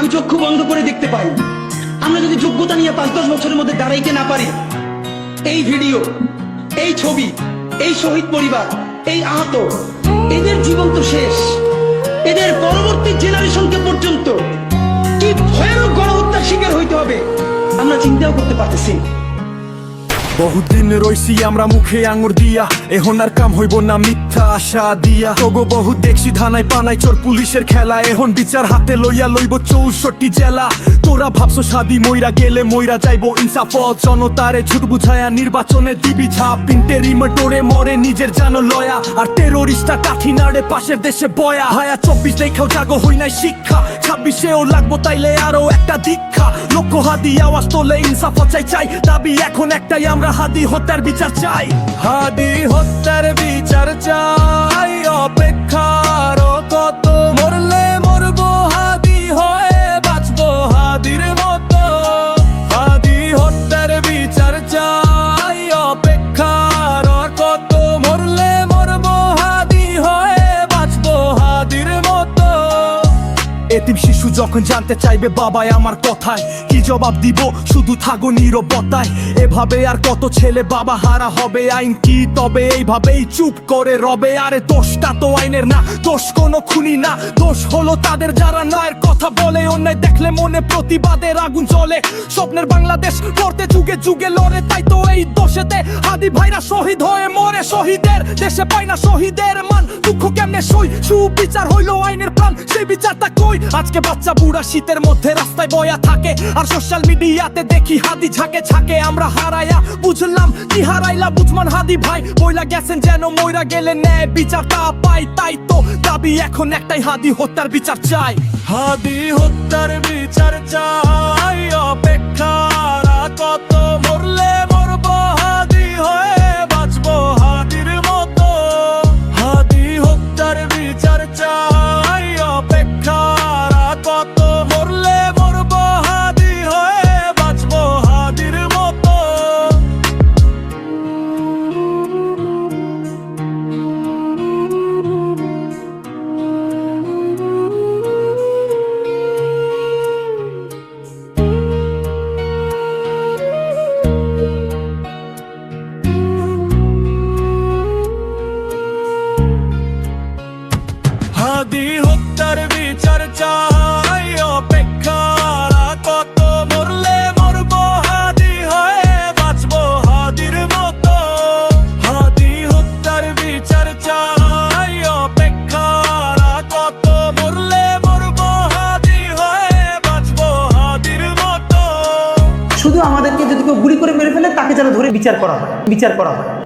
যদি চক্ষু বন্ধ করে দেখতে পাই, আমরা যদি যোগ্যতা নিয়ে 5-10 বছরের মধ্যে দাঁড়াইতে না পারি, এই ভিডিও, এই ছবি, এই শহীদ পরিবার, এই আহত, এদের জীবন তো শেষ। এদের পরবর্তী জেনারেশনকে পর্যন্ত কি ভয়ানক গণহত্যার শিকার হইতে হবে আমরা চিন্তাও করতে পারতেছি। বহুদিন রইছি আমরা মুখে আঙুর দিয়া, এখন আর কাম হইব না মিথ্যা আশা দিয়া। তগো বহু দেখছি ধানাই পানাই চোর পুলিশের খেলা, এখন বিচার হাতে লইয়া লইব 64 জেলা। তোরা ভাবছো সাদি মইরা গেলে মইরা যাইবো ইনসাফ, জনতারে ঝুট বুঝায়া নির্বাচনে দিবি ঝাপ। ইন্টেরিম টোরে মরে নিজের জানো লয়া, আর টেরোরিস্টটা কাঠি নাড়ে পাশের দেশে বয়া। হায়া 24 দেখাও জাগো হই নাই শিক্ষা, 26-এও লাগবো তাইলে আরো একটা দীক্ষা। লক্ষ হাদি আওয়াজ তোলে ইনসাফ চাই চাই, দাবি এখন একটাই আমরা হাদি হত্যার বিচার চাই। হাদি হত্যার বিচার চাই, অপেক্ষার কত, মরলে মরবো হাদি হয়ে বাঁচবো হাদির মতো। হাদি হত্যার বিচার চাই, অপেক্ষার কত, মরলে মরবো হাদি হয়ে বাঁচবো হাদির মতো। এতিম শিশু যখন জানতে চাইবে বাবাই আমার কথায়, কি জবাব দিব শুধু থাকো নীরবতায়। এভাবে আর কত ছেলে বাবা হারা হবে, আইন কি তবে এইভাবেই চুপ করে রবে? আরে দোষটা তো আইনের না, দোষ কোনো খুনি না, দোষ হলো তাদের যারা ন্যায়ের কথা বলে। অন্যায় দেখলে মনে প্রতিবাদের আগুন জ্বলে, স্বপ্নের বাংলাদেশ করতে যুগে যুগে লড়ে। তাই তো এই দোষেতে হাদি ভাইরা শহীদ হয়ে মরে, শহীদের দেশে পাই না শহীদের মান। দুঃখ কেমনে সই, সুবিচার হইলো আইনের প্রাণ, সেই বিচারটা কই? আজকে বাচ্চা বুড়া শীতের মধ্যে রাস্তায় বয়া থাকে, আর সোশ্যাল মিডিয়াতে দেখি হাদি ঝাঁকে ঝাঁকে। আমরা হারাইয়া বুঝলাম কি হারাইলা বুঝমান হাদি ভাই, বইলা গেছেন যেন মইরা গেলে ন্যায় বিচারটা পাই। তাই তো দাবি এখন একটাই, হাদি হত্যার বিচার চাই। হাদি হত্যার বিচার চাই, অপেক্ষার কত, মরলে মরবো হাদি হয়ে বাঁচবো হাদির মতো। হাদি হত্যার বিচার চাই, অপেক্ষার কত, মরলে মরবো হাদি হয়ে বাঁচবো হাদির মতো। হাদি হত্যার বিচার চাই, অপেক্ষার কত, মরলে মরবো হাদি হয়ে বাঁচবো হাদির মতো। হাদি হত্যার বিচার চাই, অপেক্ষার কত, মরলে মরবো হাদি হয়ে বাঁচবো হাদির মতো। শুধু আমাদেরকে যদি কেউ গুলি করে মেরে ফেলে তাকে যেন ধরে বিচার করা হয়।